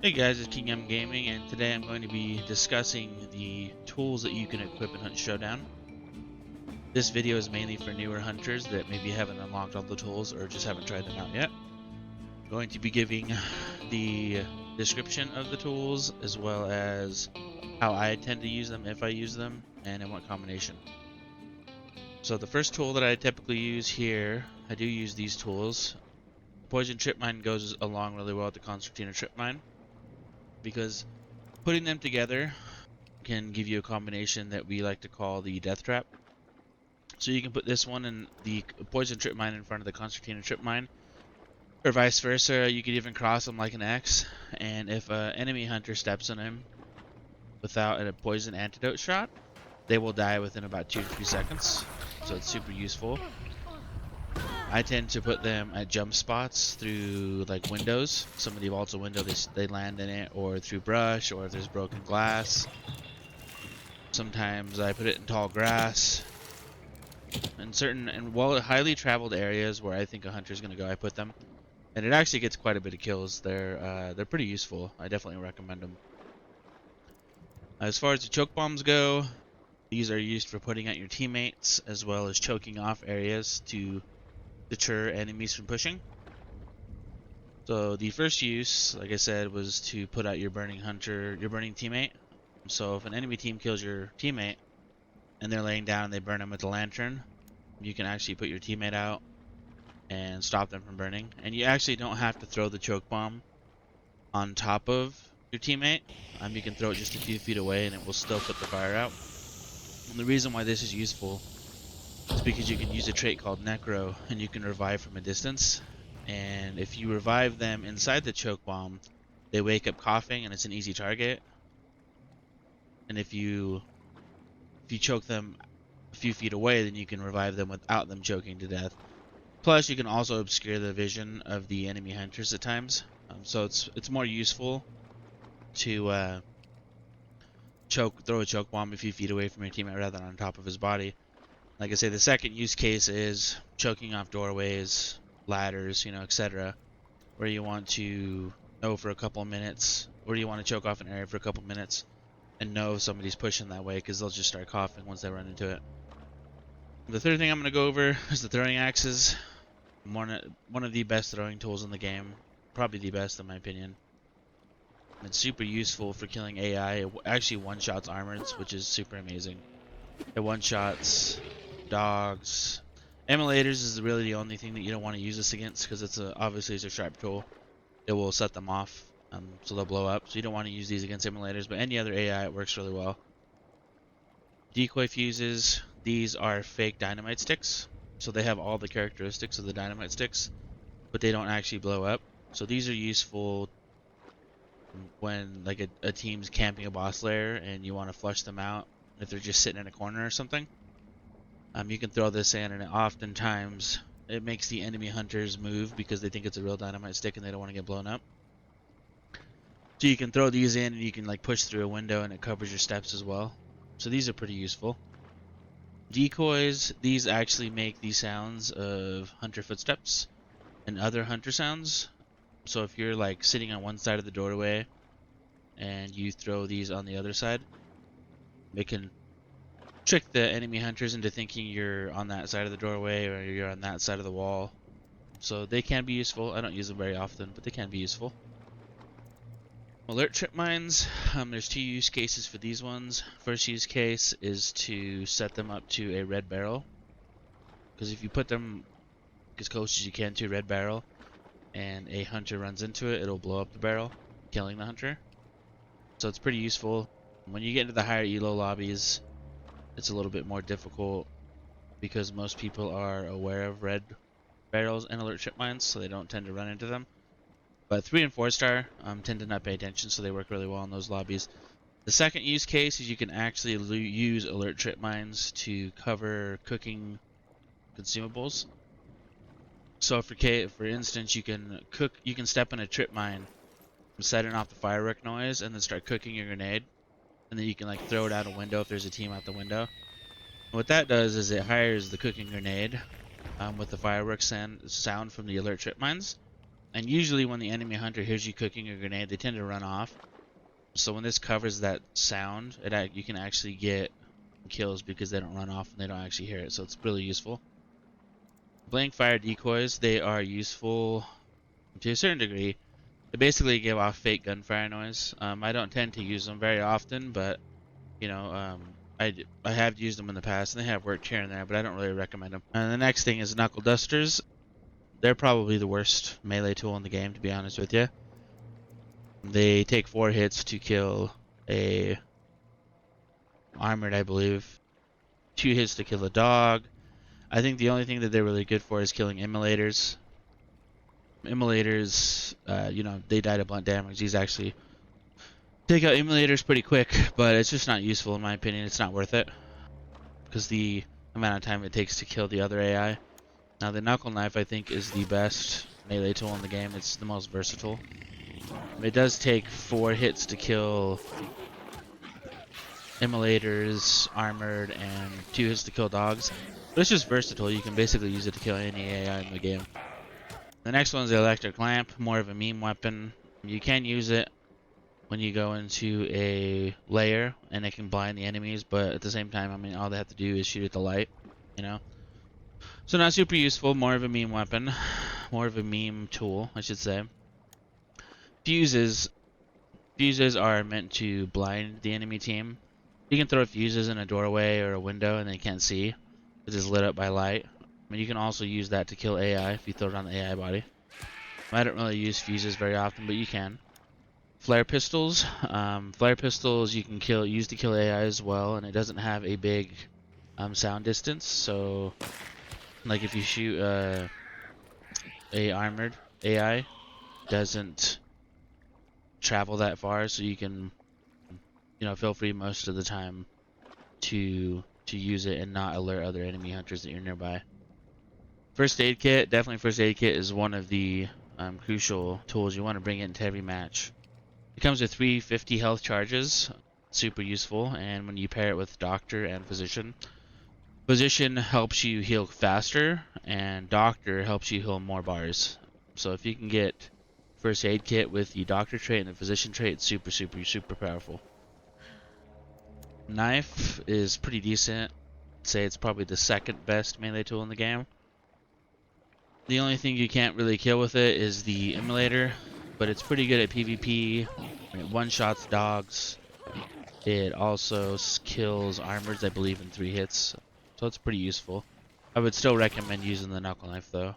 Hey guys, it's King M Gaming, and today I'm going to be discussing the tools that you can equip in Hunt Showdown. This video is mainly for newer hunters that maybe haven't unlocked all the tools or just haven't tried them out yet. I'm going to be giving the description of the tools as well as how I tend to use them, if I use them, and in what combination. So the first tool that I typically use here, I do use these tools. Poison Trip Mine goes along really well with the Concertina Trip Mine because putting them together can give you a combination that we like to call the death trap. So you can put this one in the poison trip mine in front of the concertina trip mine, or vice versa. You could even cross them like an X, and if an enemy hunter steps on him without a poison antidote shot, they will die within about 2 to 3 seconds. So it's super useful. I tend to put them at jump spots through like windows. Somebody vaults a window, they land in it, or through brush, or if there's broken glass. Sometimes I put it in tall grass. In certain and highly traveled areas where I think a hunter is going to go, I put them, and it actually gets quite a bit of kills. They're pretty useful. I definitely recommend them. As far as the choke bombs go, these are used for putting out your teammates as well as choking off areas to deter enemies from pushing. So the first use, like I said, was to put out your burning hunter, your burning teammate. So if an enemy team kills your teammate and they're laying down and they burn them with the lantern, you can actually put your teammate out and stop them from burning. And you actually don't have to throw the choke bomb on top of your teammate. You can throw it just a few feet away and it will still put the fire out. And the reason why this is useful is because you can use a trait called Necro and you can revive from a distance. And if you revive them inside the choke bomb, they wake up coughing and it's an easy target. And if you choke them a few feet away, then you can revive them without them choking to death. Plus, you can also obscure the vision of the enemy hunters at times, so it's more useful to throw a choke bomb a few feet away from your teammate rather than on top of his body. Like I say, the second use case is choking off doorways, ladders, etc., where you want to know for a couple of minutes, or you want to choke off an area for a couple of minutes and know if somebody's pushing that way because they'll just start coughing once they run into it. The third thing I'm going to go over is the throwing axes. One of the best throwing tools in the game, probably the best in my opinion. It's super useful for killing AI. It actually one-shots armoreds, which is super amazing. It one-shots dogs. Emulators is really the only thing that you don't want to use this against because obviously it's a sharp tool. It will set them off, so they'll blow up. So you don't want to use these against emulators, but any other AI it works really well. Decoy fuses. These are fake dynamite sticks. So they have all the characteristics of the dynamite sticks, but they don't actually blow up. So these are useful when like a team's camping a boss lair and you want to flush them out if they're just sitting in a corner or something. You can throw this in and oftentimes it makes the enemy hunters move because they think it's a real dynamite stick and they don't want to get blown up. So you can throw these in and you can like push through a window and it covers your steps as well. So these are pretty useful. Decoys, these actually make the sounds of hunter footsteps and other hunter sounds. So if you're like sitting on one side of the doorway and you throw these on the other side, it can trick the enemy hunters into thinking you're on that side of the doorway or you're on that side of the wall. So they can be useful. I don't use them very often, but they can be useful. Alert trip mines, there's two use cases for these ones. First use case is to set them up to a red barrel, because if you put them as close as you can to a red barrel and a hunter runs into it, it'll blow up the barrel, killing the hunter. So it's pretty useful. When you get into the higher elo lobbies, it's a little bit more difficult because most people are aware of red barrels and alert trip mines, so they don't tend to run into them. But 3 and 4 star tend to not pay attention, so they work really well in those lobbies. The second use case is you can actually use alert trip mines to cover cooking consumables. So for instance, you can step in a trip mine, setting off the firework noise, and then start cooking your grenade, and then you can like throw it out a window if there's a team out the window. And what that does is it hires the cooking grenade with the fireworks sound from the alert trip mines, And usually when the enemy hunter hears you cooking a grenade, they tend to run off. So when this covers that sound, you can actually get kills because they don't run off and they don't actually hear it. So it's really useful. Blank fire decoys, they are useful to a certain degree. They basically give off fake gunfire noise. I don't tend to use them very often, but you know, I have used them in the past and they have worked here and there, but I don't really recommend them. And the next thing is knuckle dusters. They're probably the worst melee tool in the game, to be honest with you. They take 4 hits to kill a armored, I believe. 2 hits to kill a dog. I think the only thing that they're really good for is killing immolators. Immolators, you know, they die to blunt damage. These actually take out immolators pretty quick, but it's just not useful in my opinion. It's not worth it because the amount of time it takes to kill the other AI. Now the knuckle knife I think is the best melee tool in the game. It's the most versatile. It does take 4 hits to kill immolators, armored, and 2 hits to kill dogs. But it's just versatile. You can basically use it to kill any AI in the game. The next one is the electric lamp, more of a meme weapon. You can use it when you go into a lair and it can blind the enemies, but at the same time, I mean, all they have to do is shoot at the light, you know? So not super useful, more of a meme weapon, more of a meme tool, I should say. Fuses. Fuses are meant to blind the enemy team. You can throw fuses in a doorway or a window and they can't see. It is lit up by light. I mean, you can also use that to kill AI if you throw it on the AI body. I don't really use fuses very often, but you can. Flare pistols. Flare pistols you can use to kill AI as well, and it doesn't have a big sound distance. So, like if you shoot a armored AI, doesn't travel that far, so you can, you know, feel free most of the time to use it and not alert other enemy hunters that you're nearby. First aid kit, definitely first aid kit is one of the crucial tools you want to bring into every match. It comes with 350 health charges, super useful, and when you pair it with doctor and physician, physician helps you heal faster and doctor helps you heal more bars. So if you can get first aid kit with the doctor trait and the physician trait, it's super powerful. Knife is pretty decent. I'd say it's probably the second best melee tool in the game. The only thing you can't really kill with it is the immolator, but it's pretty good at PvP. It one-shots dogs. It also kills armors, I believe, in 3 hits. So it's pretty useful. I would still recommend using the knuckle knife, though.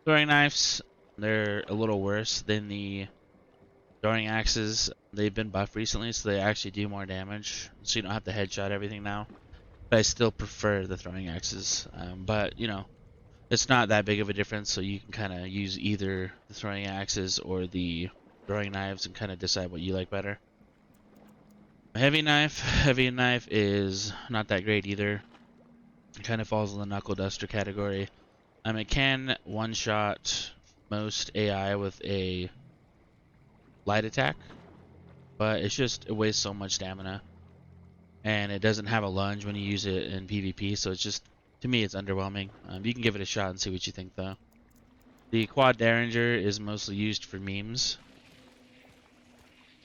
Throwing knives, they're a little worse than the throwing axes. They've been buffed recently, so they actually do more damage. So you don't have to headshot everything now. But I still prefer the throwing axes. But, you know, it's not that big of a difference, so you can kind of use either the throwing axes or the throwing knives and kind of decide what you like better. Heavy knife is not that great either. It kind of falls in the knuckle duster category. It can one-shot most AI with a light attack, but it wastes so much stamina, and it doesn't have a lunge when you use it in PvP, so it's just, to me, it's underwhelming. You can give it a shot and see what you think, though. The quad derringer is mostly used for memes.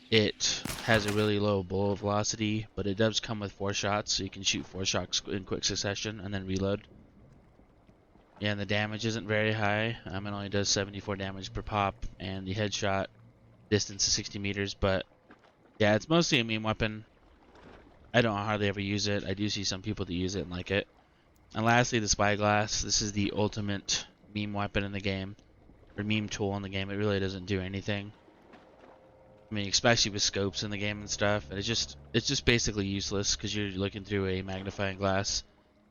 It has a really low bullet velocity, but it does come with 4 shots, so you can shoot 4 shots in quick succession and then reload. Yeah, and the damage isn't very high. It only does 74 damage per pop, and the headshot distance is 60 meters, but yeah, it's mostly a meme weapon. I don't hardly ever use it. I do see some people that use it and like it. And lastly, the spyglass. This is the ultimate meme weapon in the game, or meme tool in the game. It really doesn't do anything. I mean, especially with scopes in the game and stuff, and it's just basically useless because you're looking through a magnifying glass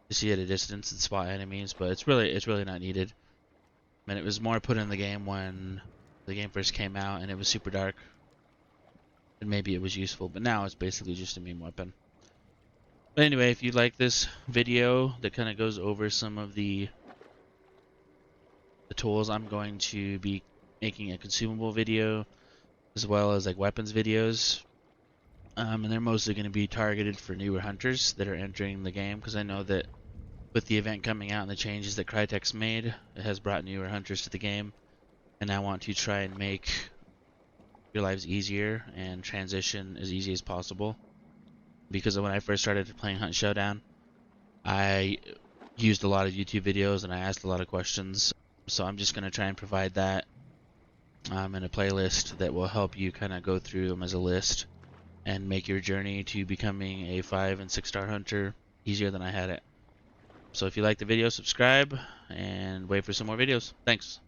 to see at a distance and spot enemies, but it's really not needed. I mean, it was more put in the game when the game first came out and it was super dark, and maybe it was useful, but now it's basically just a meme weapon. But anyway, if you like this video that kind of goes over some of the tools, I'm going to be making a consumable video as well as like weapons videos, and they're mostly going to be targeted for newer hunters that are entering the game, because I know that with the event coming out and the changes that Crytek's made, it has brought newer hunters to the game. and I want to try and make your lives easier and transition as easy as possible. Because when I first started playing Hunt Showdown, I used a lot of YouTube videos and I asked a lot of questions. So I'm just going to try and provide that in a playlist that will help you kind of go through them as a list and make your journey to becoming a 5 and 6-star hunter easier than I had it. So if you like the video, subscribe and wait for some more videos. Thanks.